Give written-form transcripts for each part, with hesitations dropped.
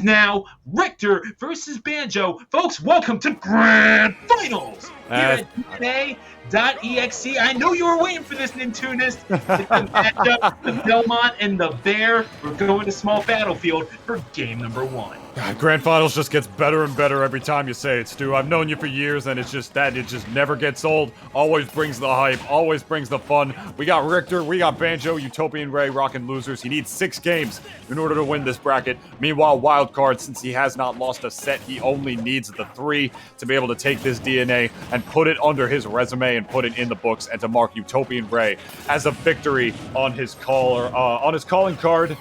Now Richter versus Banjo. Folks, welcome to Grand Finals here at DNA.EXE. I know you were waiting for this, Nintoonist. It's a matchup, the Belmont and the Bear. We're going to small battlefield for game number 1. Grand Finals just gets better and better every time you say it, Stu. I've known you for years, and it's just that it just never gets old. Always brings the hype, always brings the fun. We got Richter, we got Banjo, UtopianRay, rocking losers. He needs 6 games in order to win this bracket. Meanwhile, Wildcard, since he has not lost a set, he only needs the 3 to be able to take this DNA and put it under his resume and put it in the books and to mark UtopianRay as a victory on his calling card,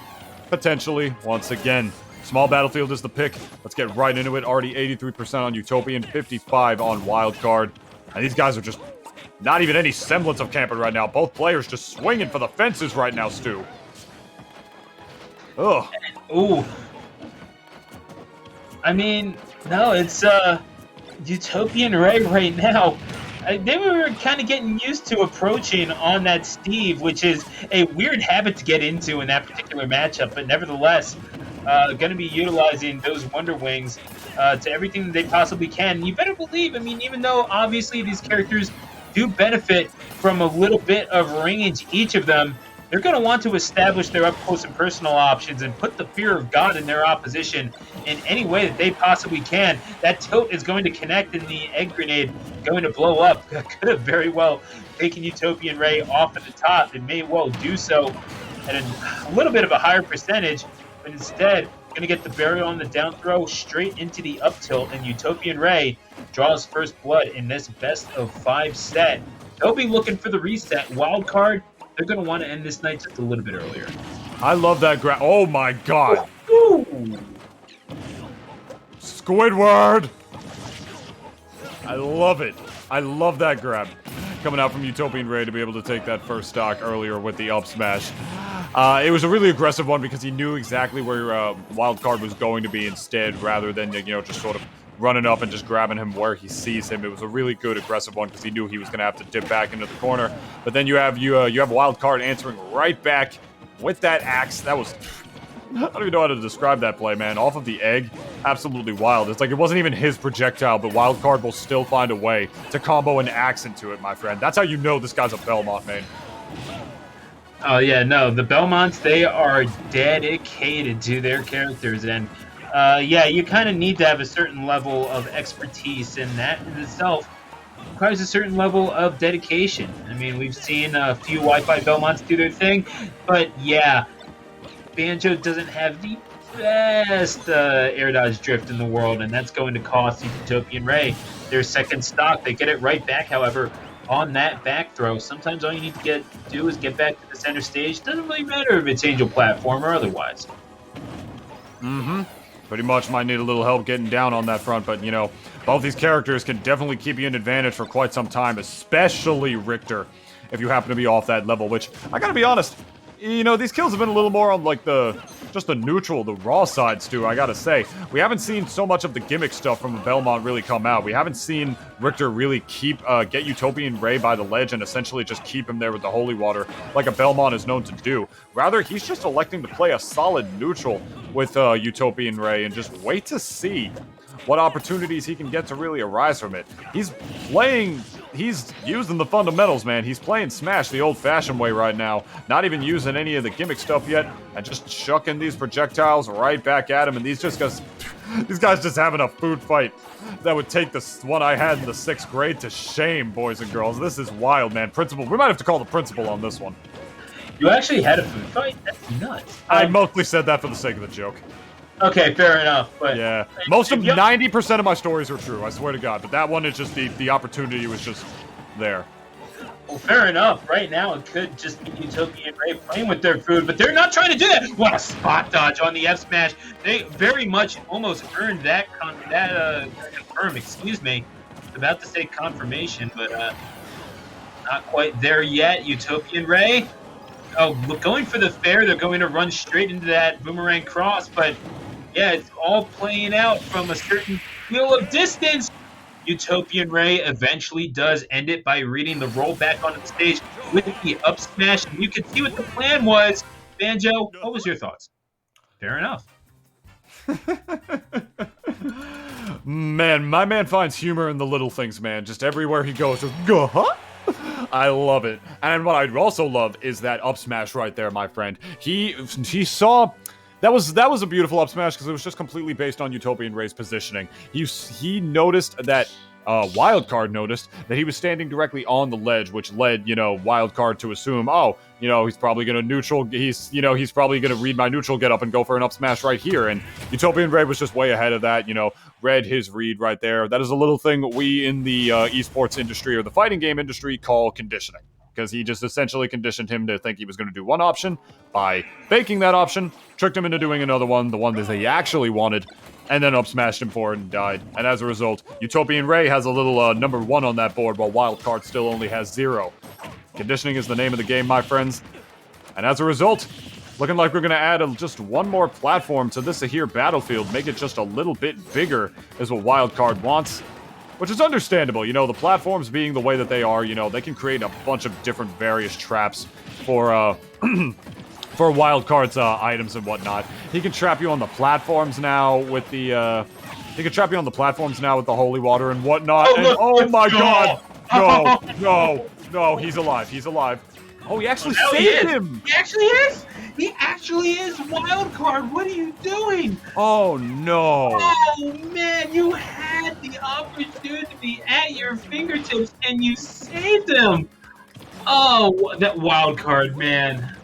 potentially once again. Small Battlefield is the pick. Let's get right into it. Already 83% on Utopian, 55 on Wildcard. And these guys are just not even any semblance of camping right now. Both players just swinging for the fences right now, Stu. Ugh. Ooh. I mean, no, it's UtopianRay right now. They were kind of getting used to approaching on that Steve, which is a weird habit to get into in that particular matchup, but nevertheless, going to be utilizing those Wonder Wings to everything that they possibly can. You better believe, I mean, even though obviously these characters do benefit from a little bit of range, each of them, they're going to want to establish their up-close and personal options and put the fear of God in their opposition in any way that they possibly can. That tilt is going to connect and the egg grenade going to blow up. Could have very well taken UtopianRay off at the top. It may well do so at a little bit of a higher percentage, but instead, going to get the burial on the down throw straight into the up tilt, and UtopianRay draws first blood in this best-of-5 set. They'll be looking for the reset. Wildcard, they're going to want to end this night just a little bit earlier. I love that grab. Oh my god. Ooh. Squidward. I love it. I love that grab. Coming out from UtopianRay to be able to take that first stock earlier with the up smash. It was a really aggressive one because he knew exactly where Wildcard was going to be instead, rather than, just sort of running up and just grabbing him where he sees him. It was a really good aggressive one because he knew he was going to have to dip back into the corner. But then you have Wildcard answering right back with that axe. That was... I don't even know how to describe that play, man. Off of the egg, absolutely wild. It's like it wasn't even his projectile, but Wildcard will still find a way to combo an axe into it, my friend. That's how you know this guy's a Belmont, man. Oh, yeah, no. The Belmonts, they are dedicated to their characters. And, yeah, you kind of need to have a certain level of expertise, and that in itself requires a certain level of dedication. I mean, we've seen a few Wi-Fi Belmonts do their thing, but, yeah, Banjo doesn't have the best air dodge drift in the world, and that's going to cost UtopianRay their second stock. They get it right back, however, on that back throw. Sometimes all you need to do is get back to the center stage. Doesn't really matter if it's Angel Platform or otherwise. Mm-hmm. Pretty much might need a little help getting down on that front, but, both these characters can definitely keep you in advantage for quite some time, especially Richter, if you happen to be off that level, which, I gotta be honest, these kills have been a little more on, like, just the neutral, the raw side, Stu, I gotta say. We haven't seen so much of the gimmick stuff from Belmont really come out. We haven't seen Richter really get UtopianRay by the ledge and essentially just keep him there with the holy water like a Belmont is known to do. Rather, he's just electing to play a solid neutral with UtopianRay and just wait to see what opportunities he can get to really arise from it. He's using the fundamentals, man. He's playing Smash the old-fashioned way right now, not even using any of the gimmick stuff yet, and just chucking these projectiles right back at him, and these guys just having a food fight that would take the one I had in the 6th grade to shame, boys and girls. This is wild, man. Principal, we might have to call the principal on this one. You actually had a food fight? That's nuts. I mostly said that for the sake of the joke. Okay, fair enough. But yeah, 90% of my stories are true, I swear to God. But that one is just the opportunity was just there. Well, fair enough. Right now, it could just be UtopianRay playing with their food, but they're not trying to do that. What a spot dodge on the F smash! They very much almost earned that confirm. Excuse me, I was about to say confirmation, but not quite there yet. UtopianRay. Oh, going for the fair. They're going to run straight into that boomerang cross, but yeah, it's all playing out from a certain wheel of distance. UtopianRay eventually does end it by reading the rollback on the stage with the up smash. And you can see what the plan was. Banjo, what was your thoughts? Fair enough. Man, my man finds humor in the little things, man. Just everywhere he goes, just go, huh? I love it. And what I'd also love is that up smash right there, my friend. He saw... That was a beautiful up smash because it was just completely based on UtopianRay's positioning. He noticed that... Wildcard noticed that he was standing directly on the ledge, which led, Wildcard to assume, oh, he's probably gonna he's probably gonna read my neutral get up and go for an up smash right here, and UtopianRay was just way ahead of that, read his read right there. That is a little thing we in the esports industry or the fighting game industry call conditioning, because he just essentially conditioned him to think he was gonna do one option by faking that option, tricked him into doing another one, the one that he actually wanted, and then up smashed him for it and died. And as a result, UtopianRay has a little number 1 on that board, while Wildcard still only has 0. Conditioning is the name of the game, my friends. And as a result, looking like we're going to add just one more platform to this here battlefield, make it just a little bit bigger is what Wildcard wants. Which is understandable, the platforms being the way that they are, they can create a bunch of different various traps for, for Wildcard's items and whatnot. He can trap you on the platforms now with the, he can trap you on the platforms now with the holy water and whatnot. Oh my god! No, he's alive, he's alive. Oh, he actually saved him! He actually is! He actually is Wildcard! What are you doing? Oh no! Oh man, you had the opportunity at your fingertips and you saved him! Oh, that Wildcard, man.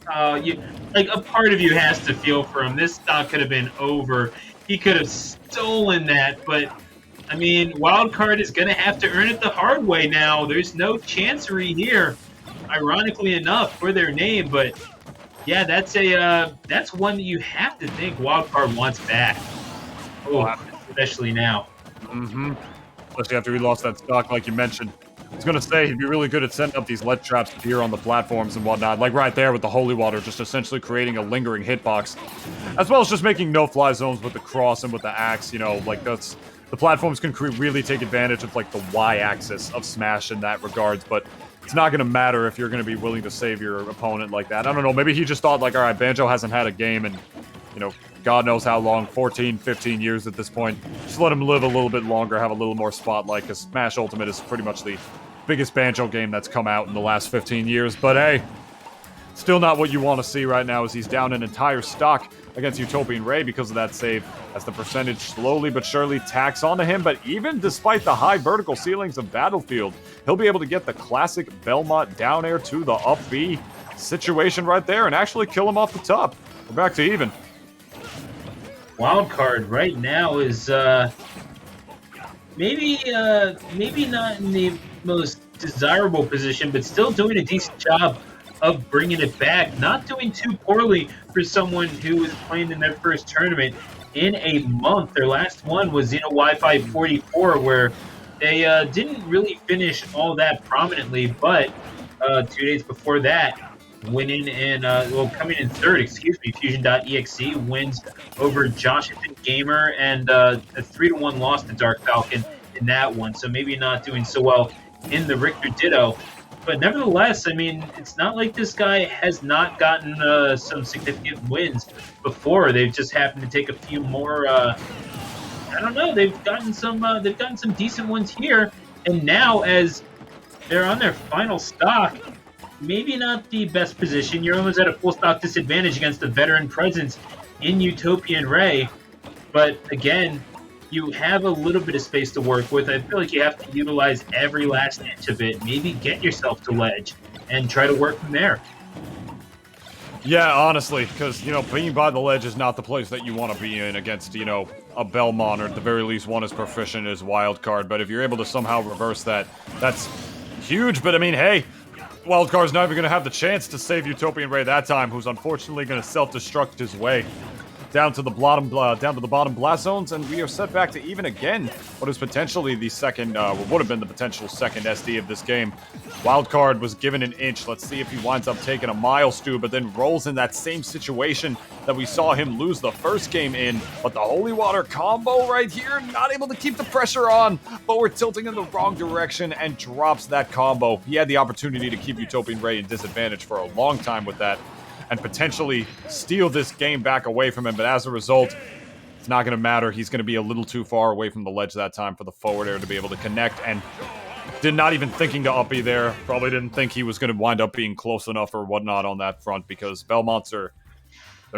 A part of you has to feel for him. This stock could have been over. He could have stolen that, but I mean, Wildcard is going to have to earn it the hard way now. There's no chancery here, ironically enough, for their name. But yeah, that's one that you have to think Wildcard wants back. Oh, especially now. Mm-hmm. Especially after he lost that stock, like you mentioned. I was gonna say, he'd be really good at setting up these lead traps here on the platforms and whatnot, like right there with the holy water, just essentially creating a lingering hitbox, as well as just making no-fly zones with the cross and with the axe, the platforms can really take advantage of, like, the Y-axis of Smash in that regards, but it's not gonna matter if you're gonna be willing to save your opponent like that. I don't know, maybe he just thought, like, alright, Banjo hasn't had a game in, God knows how long, 14, 15 years at this point. Just let him live a little bit longer, have a little more spotlight, because Smash Ultimate is pretty much the biggest Banjo game that's come out in the last 15 years. But hey, still not what you want to see right now, as he's down an entire stock against UtopianRay because of that save, as the percentage slowly but surely tacks onto him. But even despite the high vertical ceilings of Battlefield, he'll be able to get the classic Belmont down air to the up B situation right there and actually kill him off the top. We're back to even. Wildcard right now is maybe not in the most desirable position, but still doing a decent job of bringing it back. Not doing too poorly for someone who was playing in their first tournament in a month. Their last one was in a Wi-Fi 44, where they didn't really finish all that prominently, but 2 days before that, winning in, coming in third, Fusion.EXE wins over Joshington Gamer, and a 3-1 loss to Dark Falcon in that one. So maybe not doing so well in the Richter Ditto. But nevertheless, I mean, it's not like this guy has not gotten some significant wins before. They've just happened to take a few more. I don't know. They've gotten some decent ones here, and now as they're on their final stock, maybe not the best position. You're almost at a full stock disadvantage against the veteran presence in UtopianRay. But again, you have a little bit of space to work with. I feel like you have to utilize every last inch of it. Maybe get yourself to ledge and try to work from there. Yeah, honestly, because, being by the ledge is not the place that you want to be in against, a Belmont, or at the very least one as proficient as Wildcard. But if you're able to somehow reverse that, that's huge. But I mean, hey, Wildcard's not even going to have the chance to save UtopianRay that time, who's unfortunately going to self-destruct his way down to the bottom blast zones, and we are set back to even again. What is potentially the second, would have been the potential second SD of this game. Wildcard was given an inch. Let's see if he winds up taking a mile, Stu, but then rolls in that same situation that we saw him lose the first game in. But the Holy Water combo right here, not able to keep the pressure on, but we're tilting in the wrong direction and drops that combo. He had the opportunity to keep UtopianRay in disadvantage for a long time with that, and potentially steal this game back away from him, but as a result, It's not going to matter. He's going to be a little too far away from the ledge that time for the forward air to be able to connect, and did not even thinking to uppy there. Probably didn't think he was going to wind up being close enough or whatnot on that front, because Belmonts they're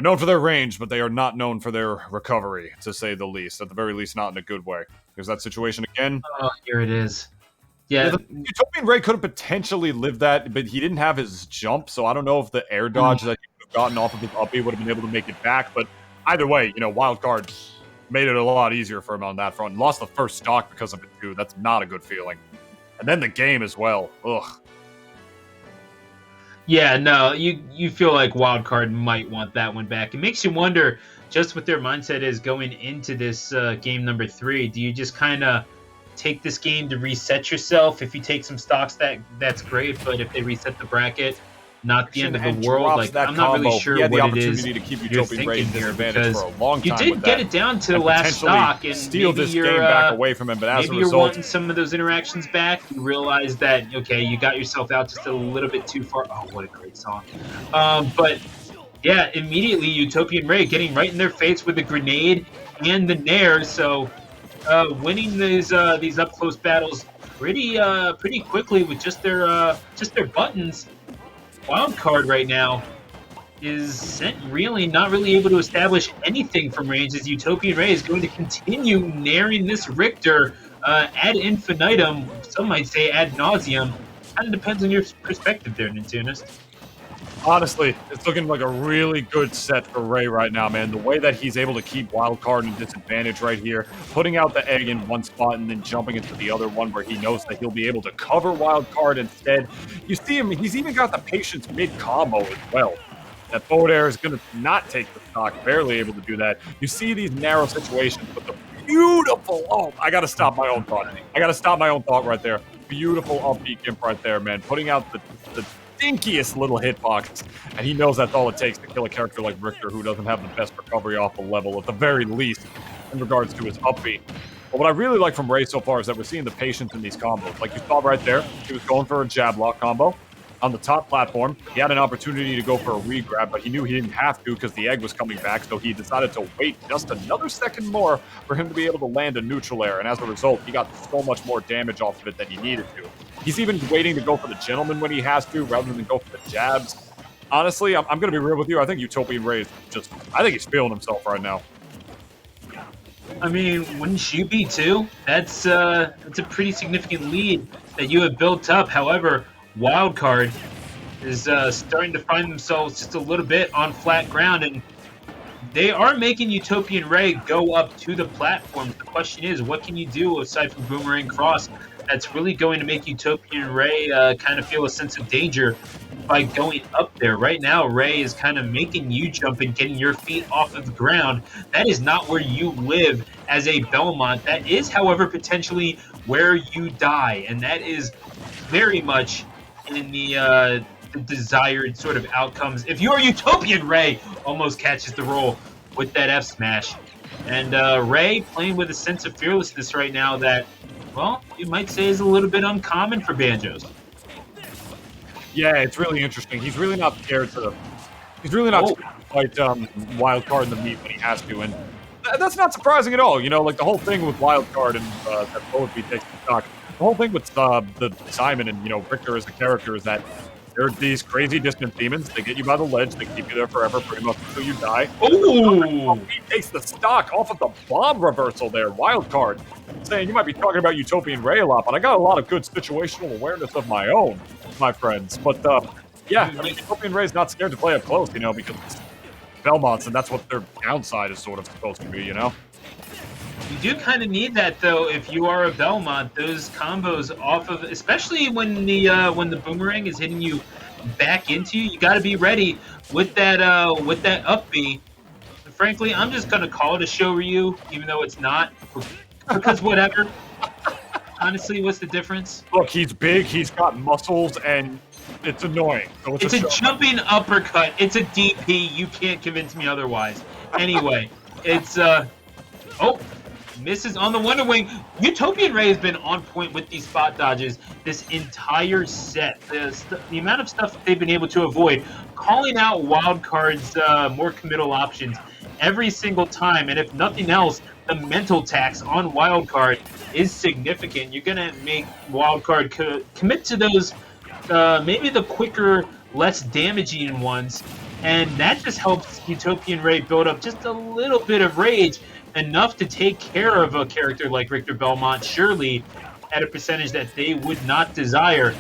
known for their range, but they are not known for their recovery, to say the least. At the very least, not in a good way. There's that situation again. Oh, here it is. Yeah. UtopianRay could have potentially lived that, but he didn't have his jump, so I don't know if the air dodge that he would have gotten off of his uppy would have been able to make it back. But either way, Wildcard made it a lot easier for him on that front. Lost the first stock because of it, too. That's not a good feeling. And then the game as well. Ugh. Yeah, no, you feel like Wildcard might want that one back. It makes you wonder just what their mindset is going into this game number 3. Do you just kind of take this game to reset yourself? If you take some stocks, that's great, but if they reset the bracket, not the end of the world. Like, I'm not really sure what it is to keep you're thinking here, because for a long time you did get it down to the last stock and steal maybe this you're, game back away from him, but as a maybe you're result, wanting some of those interactions back. You realize that, okay, you got yourself out just a little bit too far. Oh, what a great song. But yeah, immediately UtopianRay getting right in their face with the grenade and the nair. So winning these up close battles pretty quickly with just their buttons. Wildcard right now is not really able to establish anything from range, as UtopianRay is going to continue naring this Richter ad infinitum. Some might say ad nauseum. Kind of depends on your perspective there, Nintunist. Honestly, it's looking like a really good set for Ray right now, man. The way that he's able to keep Wildcard in disadvantage right here, putting out the egg in one spot and then jumping into the other one where he knows that he'll be able to cover Wildcard instead. You see him, he's even got the patience mid-combo as well. That forward air is going to not take the stock, barely able to do that. You see these narrow situations, but the beautiful, I got to stop my own thought. I got to stop my own thought right there. Beautiful upbeat gimp right there, man. Putting out the stinkiest little hitboxes, and he knows that's all it takes to kill a character like Richter, who doesn't have the best recovery off the level, at the very least, in regards to his upbeat. But what I really like from Ray so far is that we're seeing the patience in these combos. Like you saw right there, he was going for a jab lock combo. On the top platform, he had an opportunity to go for a re-grab, but he knew he didn't have to because the egg was coming back, so he decided to wait just another second more for him to be able to land a neutral air, and as a result, he got so much more damage off of it than he needed to. He's even waiting to go for the gentleman when he has to, rather than go for the jabs. Honestly, I'm going to be real with you. I think UtopianRay is I think he's feeling himself right now. I mean, wouldn't you be too? That's a pretty significant lead that you have built up. However, Wildcard is starting to find themselves just a little bit on flat ground, and they are making UtopianRay go up to the platforms. The question is, what can you do aside from Boomerang Cross that's really going to make UtopianRay kind of feel a sense of danger by going up there? Right now, Ray is kind of making you jump and getting your feet off of the ground. That is not where you live as a Belmont. That is, however, potentially where you die, and that is very much in the desired sort of outcomes. If you're UtopianRay, almost catches the roll with that F smash. And Ray playing with a sense of fearlessness right now that, well, you might say is a little bit uncommon for Banjos. Yeah, it's really interesting. He's really not scared to fight Wildcard in the meat when he has to, and that's not surprising at all. Like the whole thing with Wildcard and that both be takes the stock. The whole thing with the Simon and Richter as a character is that they're these crazy distant demons. They get you by the ledge. They keep you there forever, pretty much until you die. Ooh! He takes the stock off of the bomb reversal there. Wildcard saying you might be talking about UtopianRay a lot, but I got a lot of good situational awareness of my own, my friends. But yeah, I mean, UtopianRay's not scared to play up close, because it's Belmonts, and that's what their downside is sort of supposed to be, You do kind of need that, though, if you are a Belmont. Those combos off of, especially when the boomerang is hitting you back into you, you got to be ready with that up B. And frankly, I'm just gonna call it a show Ryu, even though it's not, because whatever. Honestly, what's the difference? Look, he's big, he's got muscles, and it's annoying. So it's a jumping uppercut. It's a DP. You can't convince me otherwise. Anyway, it's misses on the Wonder Wing. UtopianRay has been on point with these spot dodges this entire set. The amount of stuff that they've been able to avoid, calling out Wildcard's more committal options every single time. And if nothing else, the mental tax on Wildcard is significant. You're going to make Wildcard commit to those, maybe the quicker, less damaging ones. And that just helps Utopian Ray build up just a little bit of rage, enough to take care of a character like Richter Belmont, surely at a percentage that they would not desire.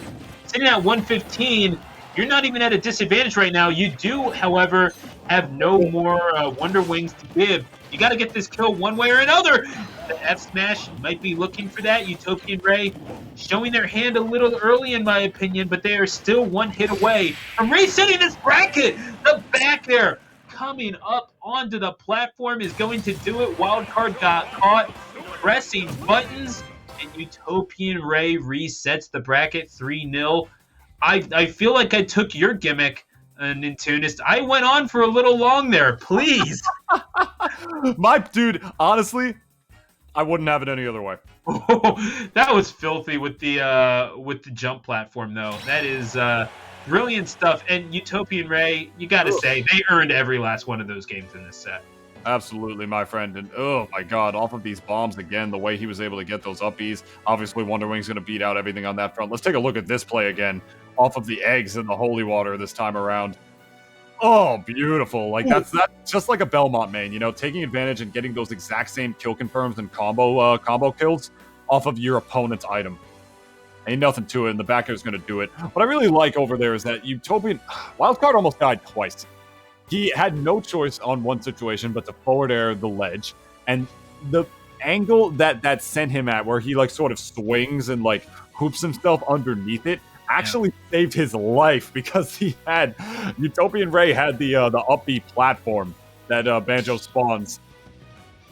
Sitting at 115, you're not even at a disadvantage right now. You do, however, have no more Wonder Wings to give. You got to get this kill one way or another. The F Smash might be looking for that. Utopian Ray showing their hand a little early, in my opinion, but they are still one hit away from resetting this bracket. The back there coming up onto the platform is going to do it. Wildcard got caught pressing buttons, and Utopian Ray resets the bracket 3-0. I feel like I took your gimmick, Nintunist. I went on for a little long there. Please. My dude, honestly, I wouldn't have it any other way. That was filthy with the jump platform, though. That is brilliant stuff. And Utopian Ray, you got to say, they earned every last one of those games in this set. Absolutely, my friend. And oh my god, off of these bombs again, the way he was able to get those uppies. Obviously, Wonder Wing's going to beat out everything on that front. Let's take a look at this play again. Off of the eggs in the holy water this time around. Oh, beautiful. Like, that's just like a Belmont main, you know, taking advantage and getting those exact same kill confirms and combo kills off of your opponent's item. Ain't nothing to it, and the backer is going to do it. What I really like over there is that Utopian... Wildcard almost died twice. He had no choice on one situation but to forward air the ledge, and the angle that sent him at, where he, like, sort of swings and, like, hoops himself underneath it, actually saved his life, because he had Utopian Ray had the upbeat platform that Banjo spawns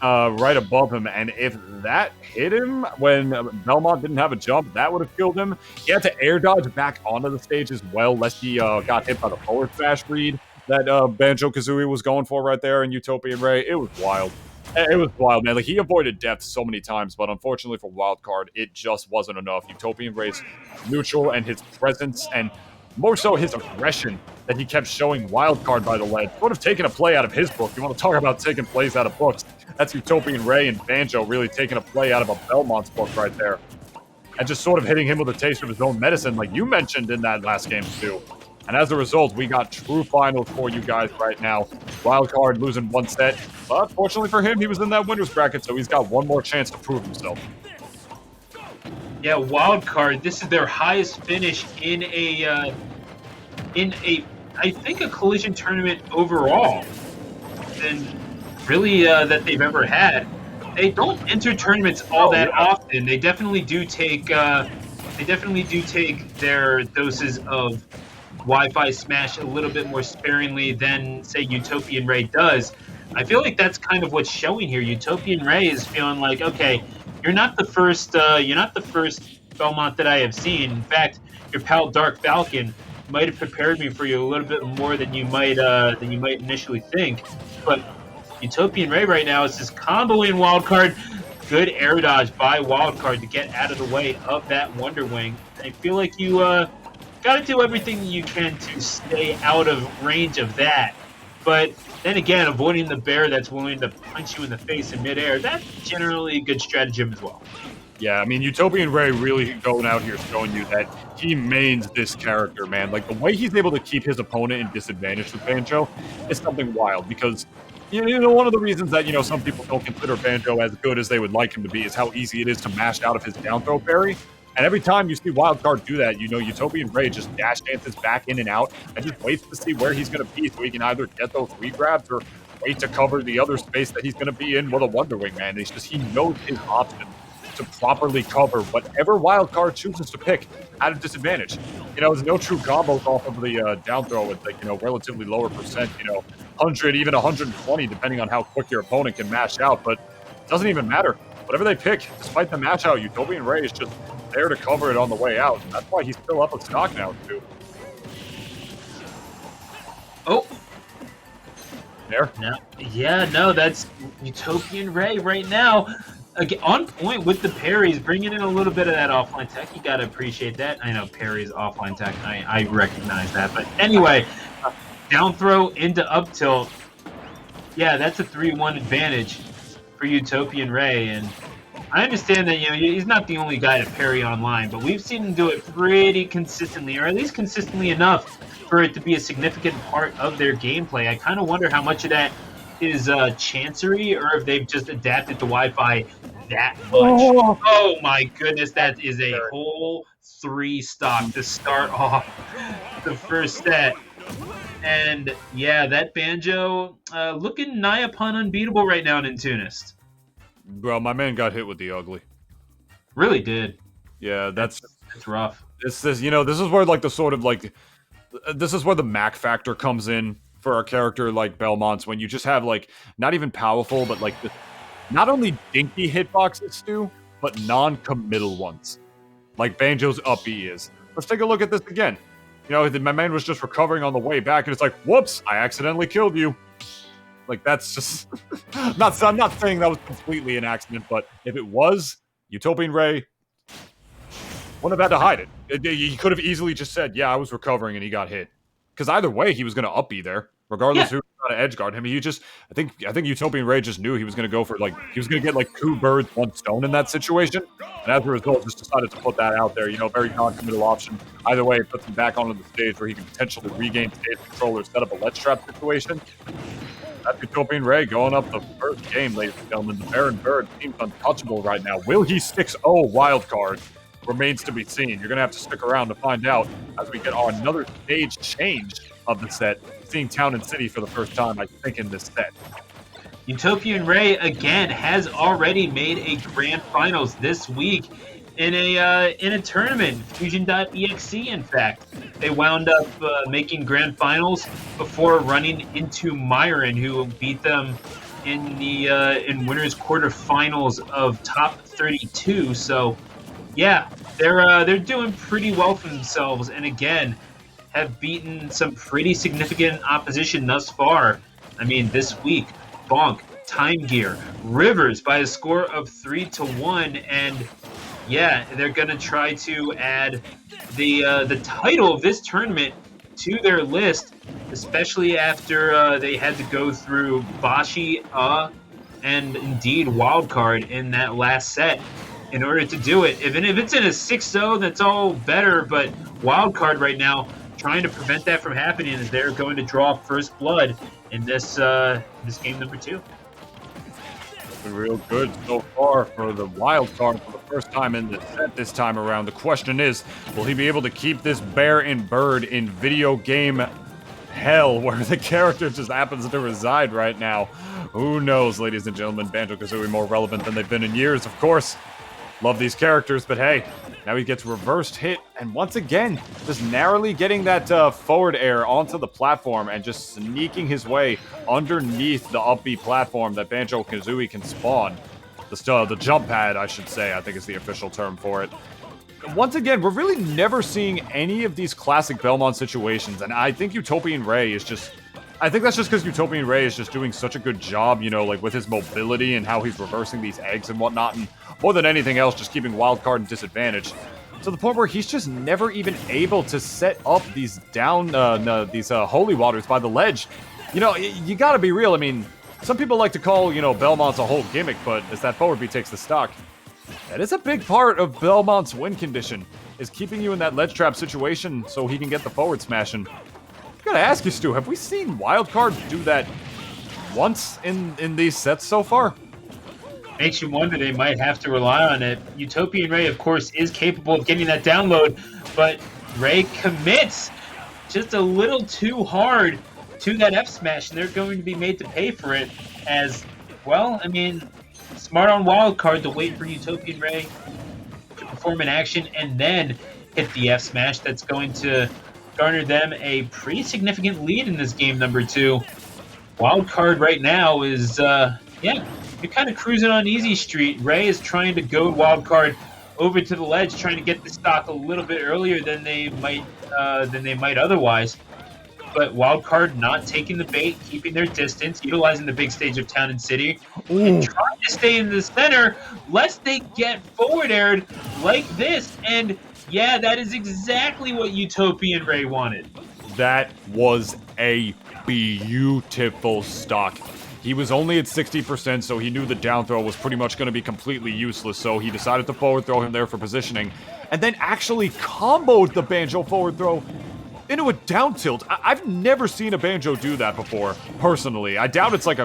right above him, and if that hit him when Belmont didn't have a jump, that would have killed him. He had to air dodge back onto the stage as well, lest he got hit by the forward smash read that Banjo-Kazooie was going for right there in Utopian Ray. It was wild. It was wild, man. Like, he avoided death so many times, but unfortunately for Wildcard, it just wasn't enough. Utopian Ray's neutral and his presence, and more so his aggression that he kept showing Wildcard by the ledge, sort of taking a play out of his book. You want to talk about taking plays out of books? That's Utopian Ray and Banjo really taking a play out of a Belmont's book right there. And just sort of hitting him with a taste of his own medicine, like you mentioned in that last game too. And as a result, we got true finals for you guys right now. Wildcard losing one set, but fortunately for him, he was in that winner's bracket, so he's got one more chance to prove himself. Yeah, Wildcard, this is their highest finish in a I think a collision tournament overall, and really that they've ever had. They don't enter tournaments all that often. They definitely do take their doses of Wi-Fi Smash a little bit more sparingly than, say, Utopian Ray does. I feel like that's kind of what's showing here. Utopian Ray is feeling like, okay, you're not the first Belmont that I have seen. In fact, your pal Dark Falcon might have prepared me for you a little bit more than you might initially think. But Utopian Ray right now is just comboing Wildcard. Good air dodge by Wildcard to get out of the way of that Wonder Wing. I feel like you got to do everything you can to stay out of range of that. But then again, avoiding the bear that's willing to punch you in the face in midair, that's generally a good stratagem as well. Yeah, I mean, Utopian Ray really going out here showing you that he mains this character, man. Like, the way he's able to keep his opponent in disadvantage with Banjo is something wild, because, you know, one of the reasons that, you know, some people don't consider Banjo as good as they would like him to be is how easy it is to mash out of his down throw parry. And every time you see Wildcard do that, you know, Utopian Ray just dash dances back in and out and just waits to see where he's going to be so he can either get those regrabs or wait to cover the other space that he's going to be in with a Wonder Wing, man. It's just, he knows his option to properly cover whatever Wildcard chooses to pick at a disadvantage. You know, there's no true combos off of the down throw with, like, you know, relatively lower percent, you know, 100, even 120, depending on how quick your opponent can mash out, but it doesn't even matter. Whatever they pick, despite the mash out, Utopian Ray is just there to cover it on the way out. And that's why he's still up a stock now, too. Oh. There? No. Yeah, no, that's Utopian Ray right now. Again, on point with the parries, bringing in a little bit of that offline tech. You got to appreciate that. I know parries, offline tech. I recognize that. But anyway, down throw into up tilt. yeah, that's a 3-1 advantage for UtopianRay, and I understand that he's not the only guy to parry online, but we've seen him do it pretty consistently, or at least consistently enough for it to be a significant part of their gameplay. I kind of wonder how much of that is chancery, or if they've just adapted the Wi-Fi that much. Oh, Oh my goodness, that is a whole 3 stock to start off the first set. And yeah, that Banjo looking nigh upon unbeatable right now in Tunist. bro, my man got hit with the ugly. Really did. Yeah, That's rough. this is this is where like the sort of like this is where the Mac factor comes in for a character like Belmont's, when you just have like not even powerful, but like not only dinky hitboxes, Stu, but non-committal ones, like Banjo's up B is. Let's take a look at this again. My man was just recovering on the way back, and it's like, whoops, I accidentally killed you. Like, that's just I'm not saying that was completely an accident, but if it was, UtopianRay wouldn't have had to hide it. He could have easily just said, yeah, I was recovering and he got hit. Because either way, he was going to up B there, regardless who was trying to edge guard him. He just, I think UtopianRay just knew he was going to go for, like, he was going to get, like, 2 birds, 1 stone in that situation. And as a result, just decided to put that out there, very non-committal option. Either way, it puts him back onto the stage where he can potentially regain stage control or set up a ledge trap situation. That's UtopianRay going up the first game, ladies and gentlemen. The Baron Bird seems untouchable right now. Will he 6-0 wild card? Remains to be seen. You're going to have to stick around to find out as we get another stage change of the set, seeing Town and City for the first time, I think, in this set. UtopianRay, again, has already made a grand finals this week in a tournament, Fusion.EXE, in fact. They wound up making grand finals before running into Myron, who beat them in the in winners quarterfinals of top 32. So yeah, they're doing pretty well for themselves, and again, have beaten some pretty significant opposition thus far. I mean, this week, Bonk, Time Gear, Rivers by a score of 3-1, and yeah, they're gonna try to add the title of this tournament to their list, especially after they had to go through Bashi, and indeed Wildcard in that last set in order to do it. Even if it's in a 6-0, that's all better, but Wildcard right now, trying to prevent that from happening, as they're going to draw first blood in this game number 2. Been real good so far for the wild card for the first time in the set this time around. The question is, will he be able to keep this bear and bird in video game hell where the character just happens to reside right now? Who knows, ladies and gentlemen. Banjo-Kazooie more relevant than they've been in years, of course. Love these characters, but hey, now he gets reversed hit, and once again, just narrowly getting that forward air onto the platform and just sneaking his way underneath the up B platform that Banjo-Kazooie can spawn. The jump pad, I should say, I think is the official term for it. Once again, we're really never seeing any of these classic Belmont situations, and I think UtopianRay is just... I think that's just because UtopianRay is just doing such a good job, like with his mobility and how he's reversing these eggs and whatnot, and more than anything else, just keeping Wildcard in disadvantage. To the point where he's just never even able to set up these holy waters by the ledge. You gotta be real. I mean, some people like to call, Belmont's a whole gimmick, but as that forward B takes the stock, that is a big part of Belmont's win condition, is keeping you in that ledge trap situation so he can get the forward smash. And I gotta ask you, Stu, have we seen Wildcard do that once in these sets so far? Makes you wonder, they might have to rely on it. UtopianRay, of course, is capable of getting that download, but Ray commits just a little too hard to that F smash, and they're going to be made to pay for it. As well, I mean, smart on Wildcard to wait for UtopianRay to perform an action and then hit the F smash. That's going to garner them a pretty significant lead in this game number 2. Wildcard right now is, you're kind of cruising on easy street. Ray is trying to goad Wildcard over to the ledge, trying to get the stock a little bit earlier than they might otherwise. But Wildcard not taking the bait, keeping their distance, utilizing the big stage of Town and City, and trying to stay in the center lest they get forward aired like this. And yeah, that is exactly what UtopianRay wanted. That was a beautiful stock. He was only at 60%, so he knew the down throw was pretty much going to be completely useless, so he decided to forward throw him there for positioning, and then actually comboed the Banjo forward throw into a down tilt. I've never seen a Banjo do that before, personally. I doubt it's like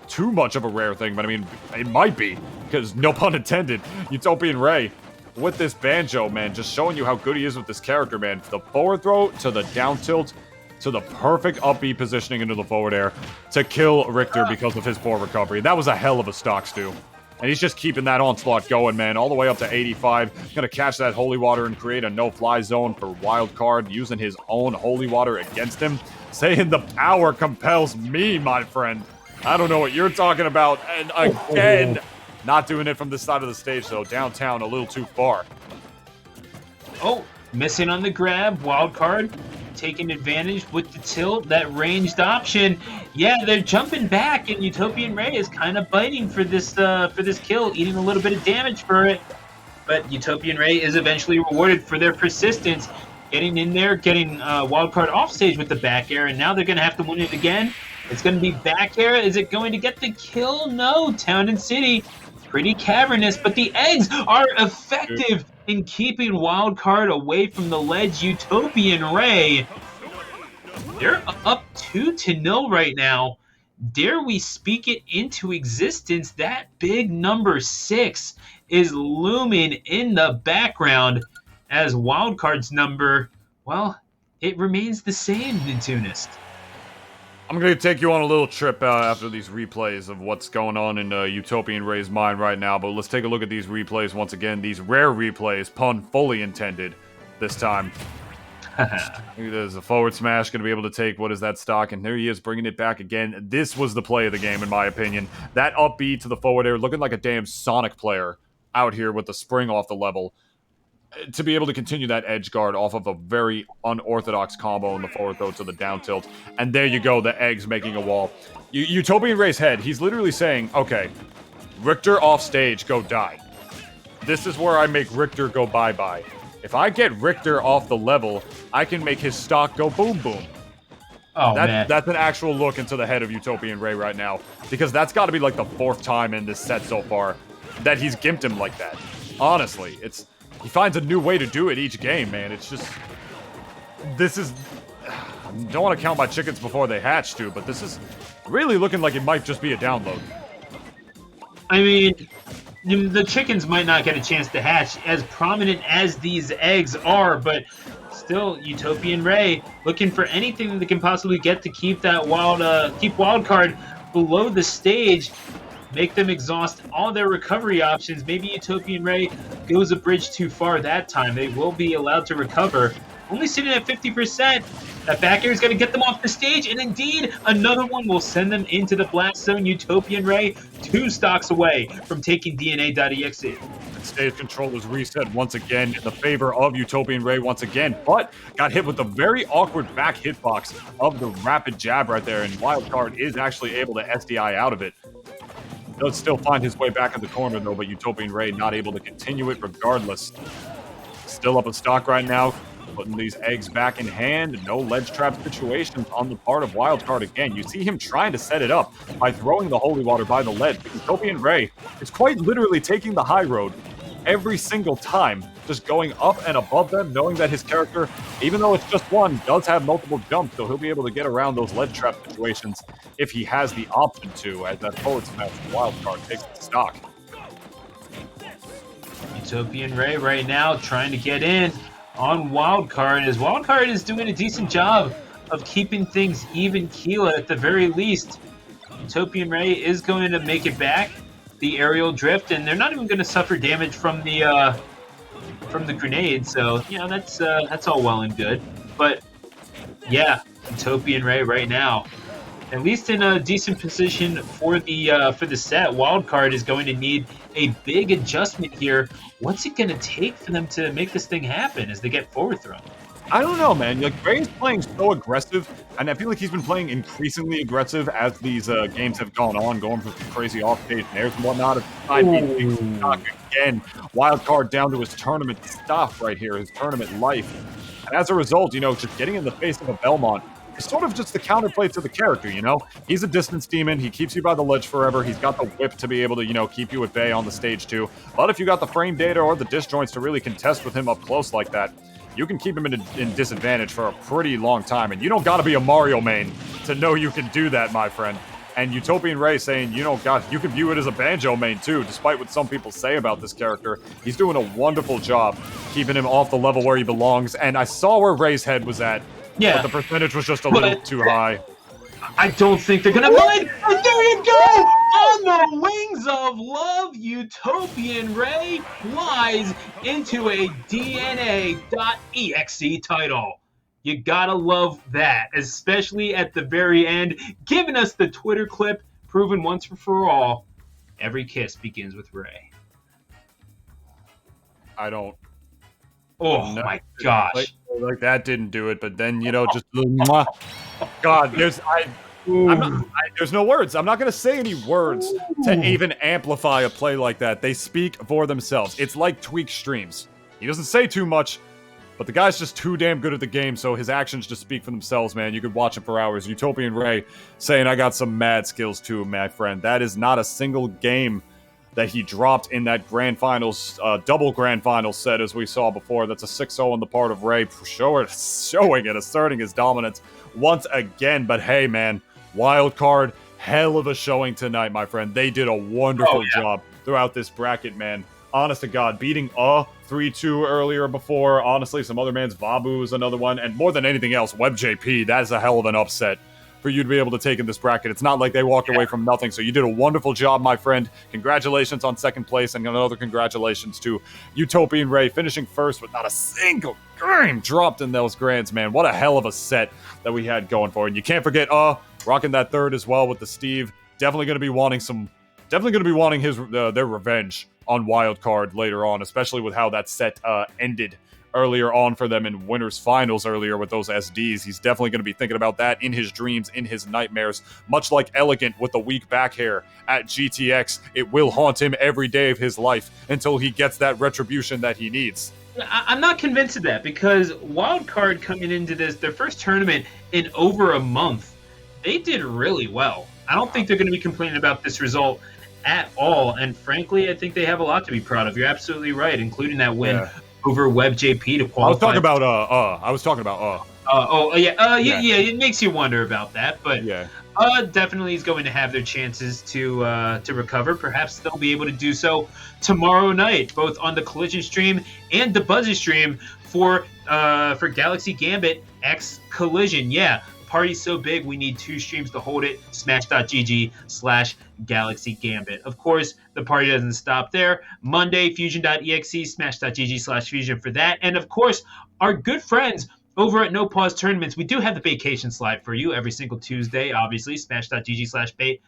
too much of a rare thing, but I mean, it might be, because no pun intended, UtopianRay with this Banjo, man, just showing you how good he is with this character, man. The forward throw to the down tilt, to the perfect up B positioning into the forward air to kill Richter because of his poor recovery. That was a hell of a stock stew. And he's just keeping that onslaught going, man, all the way up to 85. Gonna catch that Holy Water and create a no-fly zone for Wildcard, using his own Holy Water against him, saying the power compels me, my friend. I don't know what you're talking about. And again, not doing it from this side of the stage, though. Downtown, a little too far. Oh, missing on the grab. Wildcard taking advantage with the tilt, that ranged option. Yeah, they're jumping back, and UtopianRay is kind of biting for this kill, eating a little bit of damage for it. But UtopianRay is eventually rewarded for their persistence, getting in there, getting Wildcard off stage with the back air, and now they're going to have to win it again. It's going to be back air. Is it going to get the kill? No. Town and City, pretty cavernous, but the eggs are effective in keeping Wildcard away from the ledge. UtopianRay, they're up 2-0 right now. Dare we speak it into existence? That big number 6 is looming in the background as Wildcard's number, well, it remains the same, Nintunist. I'm going to take you on a little trip after these replays of what's going on in UtopianRay's mind right now, but let's take a look at these replays once again. These rare replays, pun fully intended this time. There's a forward smash, going to be able to take, what is that stock? And there he is, bringing it back again. This was the play of the game, in my opinion. That up B to the forward air, looking like a damn Sonic player out here with the spring off the level. To be able to continue that edge guard off of a very unorthodox combo in the forward throw to the down tilt. And there you go, the eggs making a wall. UtopianRay's head, he's literally saying, okay, Richter off stage, go die. This is where I make Richter go bye-bye. If I get Richter off the level, I can make his stock go boom-boom. Oh, man. That's an actual look into the head of UtopianRay right now. Because that's got to be like the 4th time in this set so far that he's gimped him like that. Honestly, he finds a new way to do it each game, man. It's just... This is... I don't want to count my chickens before they hatch, too, but this is really looking like it might just be a download. I mean, the chickens might not get a chance to hatch, as prominent as these eggs are, but still, UtopianRay looking for anything that they can possibly get to keep that keep Wildcard below the stage. Make them exhaust all their recovery options. Maybe UtopianRay goes a bridge too far that time. They will be allowed to recover. Only sitting at 50%. That back air is going to get them off the stage, and indeed, another one will send them into the blast zone. UtopianRay 2 stocks away from taking DNA.EXE. Stage control is reset once again in the favor of UtopianRay once again, but got hit with the very awkward back hitbox of the rapid jab right there, and Wildcard is actually able to SDI out of it. Does still find his way back in the corner, though, but UtopianRay not able to continue it regardless. Still up a stock right now, putting these eggs back in hand. No ledge trap situations on the part of Wildcard again. You see him trying to set it up by throwing the Holy Water by the ledge. UtopianRay is quite literally taking the high road every single time, just going up and above them, knowing that his character, even though it's just one, does have multiple jumps, so he'll be able to get around those ledge trap situations if he has the option to, as that forward smash Wildcard takes the stock. UtopianRay right now trying to get in on Wildcard, as Wildcard is doing a decent job of keeping things even keel at the very least. UtopianRay is going to make it back. The aerial drift, and they're not even going to suffer damage from the grenade. So that's all well and good. But yeah, UtopianRay right now, at least in a decent position for the set. Wildcard is going to need a big adjustment here. What's it going to take for them to make this thing happen as they get forward thrown? I don't know, man. Like, Ray's playing so aggressive, and I feel like he's been playing increasingly aggressive as these games have gone on, going for some crazy off-stage airs and whatnot. Again, Wildcard down to his tournament stuff right here, his tournament life. And as a result, just getting in the face of a Belmont is sort of just the counterplay to the character, you know? He's a distance demon. He keeps you by the ledge forever. He's got the whip to be able to, you know, keep you at bay on the stage too. But if you got the frame data or the disjoints to really contest with him up close like that, you can keep him in disadvantage for a pretty long time. And you don't got to be a Mario main to know you can do that, my friend. And UtopianRay saying, you know, God, you can view it as a Banjo main too, despite what some people say about this character. He's doing a wonderful job keeping him off the level where he belongs. And I saw where Ray's head was at, but the percentage was just a little too high. I don't think they're gonna mind. And there you go! On the wings of love, UtopianRay flies into a DNA.EXE title. You gotta love that, especially at the very end, giving us the Twitter clip, proven once and for all, every kiss begins with Ray. I don't. Oh my gosh! Like that didn't do it, but then you know, just God, there's no words. I'm not gonna say any words to even amplify a play like that. They speak for themselves. It's like Tweak streams. He doesn't say too much. But the guy's just too damn good at the game, so his actions just speak for themselves, man. You could watch him for hours. UtopianRay saying, I got some mad skills too, my friend. That is not a single game that he dropped in that grand finals, double grand final set, as we saw before. That's a 6-0 on the part of Ray, showing and asserting his dominance once again. But hey, man, wild card, hell of a showing tonight, my friend. They did a wonderful job throughout this bracket, man. Honest to God, beating 3-2 earlier before. Honestly, some other man's Vabu is another one. And more than anything else, WebJP, that is a hell of an upset for you to be able to take in this bracket. It's not like they walked away from nothing. So you did a wonderful job, my friend. Congratulations on second place. And another congratulations to UtopianRay finishing first with not a single game dropped in those grands, man. What a hell of a set that we had going for. And you can't forget, rocking that third as well with the Steve. Definitely going to be wanting his their revenge on wildcard later on, especially with how that set ended earlier on for them in winners finals earlier with those SDs. He's definitely going to be thinking about that in his dreams, in his nightmares, much like Elegant with the weak back hair at GTX. It will haunt him every day of his life until he gets that retribution that he needs. I'm not convinced of that, because wildcard coming into this, their first tournament in over a month, they did really well. I don't think they're going to be complaining about this result at all, and frankly, I think they have a lot to be proud of. You're absolutely right, including that win over WebJP to qualify. I was talking about It makes you wonder about that, but definitely is going to have their chances to recover. Perhaps they'll be able to do so tomorrow night, both on the Collision stream and the Buzzy stream for Galaxy Gambit X Collision. Yeah. Party's so big, we need 2 streams to hold it. Smash.gg/Galaxy Gambit. Of course, the party doesn't stop there. Monday, Fusion.exe, Smash.gg/Fusion for that. And of course, our good friends over at No Pause Tournaments, we do have the vacation slide for you every single Tuesday, obviously. Smash.gg/Bayo,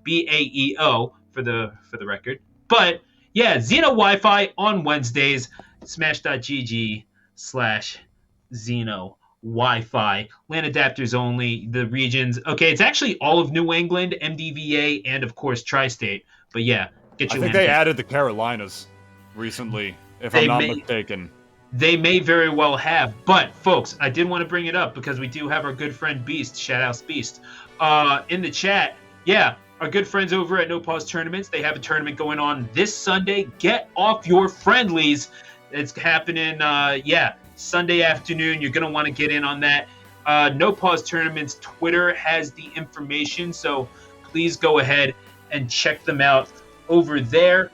BAEO for the record. But yeah, Xeno Wi-Fi on Wednesdays, Smash.gg/Xeno Wi-Fi, LAN adapters only, the regions. Okay, it's actually all of New England, MDVA, and of course Tri-State. But yeah, get your. I think they added the Carolinas recently, if I'm not mistaken. They may very well have, but folks, I did want to bring it up because we do have our good friend Beast, shout out Beast, in the chat. Yeah, our good friends over at No Pause Tournaments, they have a tournament going on this Sunday. Get off your friendlies. It's happening, Sunday afternoon. You're going to want to get in on that. No Pause Tournaments Twitter has the information, so please go ahead and check them out over there.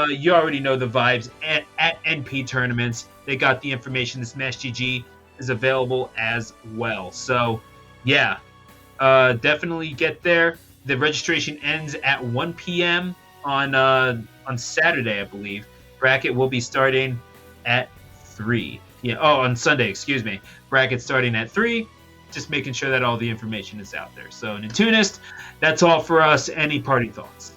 You already know the vibes at NP Tournaments. They got the information. The Smash GG is available as well. So, yeah, definitely get there. The registration ends at 1 p.m. on Saturday, I believe. Bracket will be starting at 3. On Sunday, excuse me. Bracket starting at 3. Just making sure that all the information is out there. So, Nintunist, that's all for us. Any parting thoughts?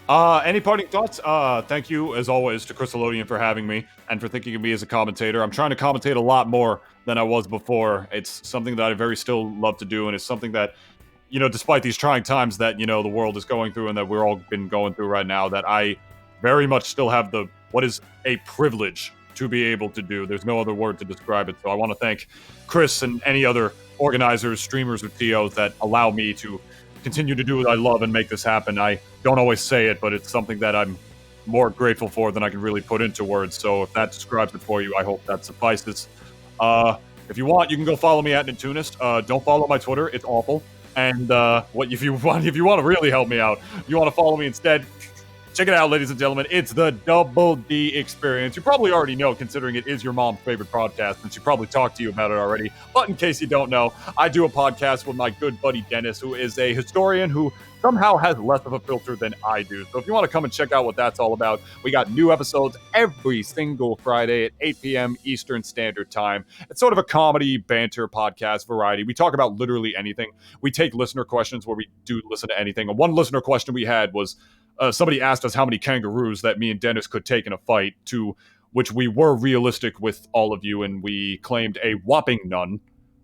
Any parting thoughts? Thank you, as always, to Crystallodian for having me and for thinking of me as a commentator. I'm trying to commentate a lot more than I was before. It's something that I very still love to do, and it's something that, despite these trying times that, the world is going through and that we're all been going through right now, that I very much still have what is a privilege to be able to do. There's no other word to describe it. So I want to thank Chris and any other organizers, streamers, or TOs that allow me to continue to do what I love and make this happen. I don't always say it, but it's something that I'm more grateful for than I can really put into words. So if that describes it for you, I hope that suffices. If you want, you can go follow me at Nintunist. Don't follow my Twitter; it's awful. And if you want to really help me out, you want to follow me instead. Check it out, ladies and gentlemen. It's the Double D Experience. You probably already know, considering it is your mom's favorite podcast, and she probably talked to you about it already. But in case you don't know, I do a podcast with my good buddy Dennis, who is a historian who somehow has less of a filter than I do. So if you want to come and check out what that's all about, we got new episodes every single Friday at 8 p.m. Eastern Standard Time. It's sort of a comedy, banter, podcast variety. We talk about literally anything. We take listener questions where we do listen to anything. And one listener question we had was, somebody asked us how many kangaroos that me and Dennis could take in a fight, to which we were realistic with all of you, and we claimed a whopping none.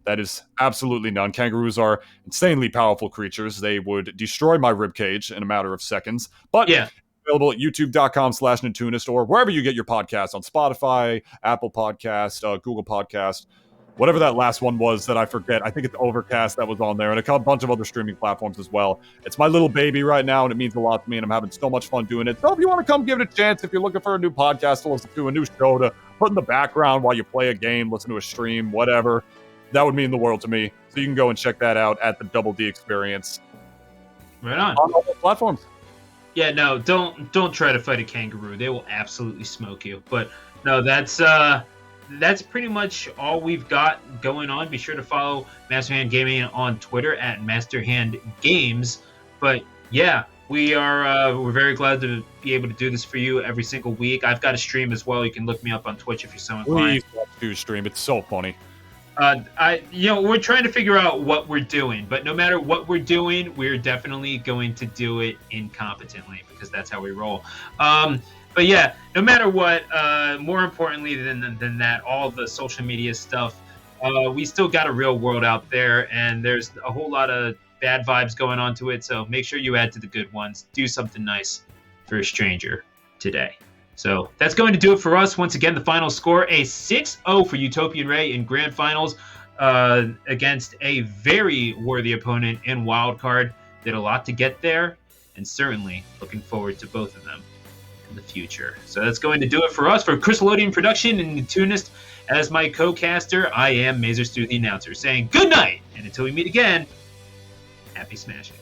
That is absolutely none. Kangaroos are insanely powerful creatures. They would destroy my ribcage in a matter of seconds. But Yeah. available at youtube.com/Nintunist or wherever you get your podcasts, on Spotify, Apple Podcast, Google Podcast, whatever that last one was that I forget. I think it's Overcast that was on there, and a bunch of other streaming platforms as well. It's my little baby right now, and it means a lot to me, and I'm having so much fun doing it. So if you want to come give it a chance, if you're looking for a new podcast to listen to, a new show to put in the background while you play a game, listen to a stream, whatever, that would mean the world to me. So you can go and check that out at the Double D Experience. Right on. On all those platforms. Yeah, no, don't try to fight a kangaroo. They will absolutely smoke you. But no, that's pretty much all we've got going on. Be sure to follow Masterhand Gaming on Twitter at Masterhand Games. But yeah, we're very glad to be able to do this for you every single week. I've got a stream as well. You can look me up on Twitch if you're so inclined. Please watch your stream. It's so funny. We're trying to figure out what we're doing, but no matter what we're doing, we're definitely going to do it incompetently, because that's how we roll. But yeah, no matter what, more importantly than that, all the social media stuff, we still got a real world out there, and there's a whole lot of bad vibes going on to it. So make sure you add to the good ones. Do something nice for a stranger today. So that's going to do it for us. Once again, the final score, a 6-0 for UtopianRay in grand finals against a very worthy opponent in wildcard. Did a lot to get there, and certainly looking forward to both of them in the future. So that's going to do it for us. For Crystallodian Production and Nintunist as my co-caster, I am Mazer Stu, the announcer, saying good night, and until we meet again, happy smashing.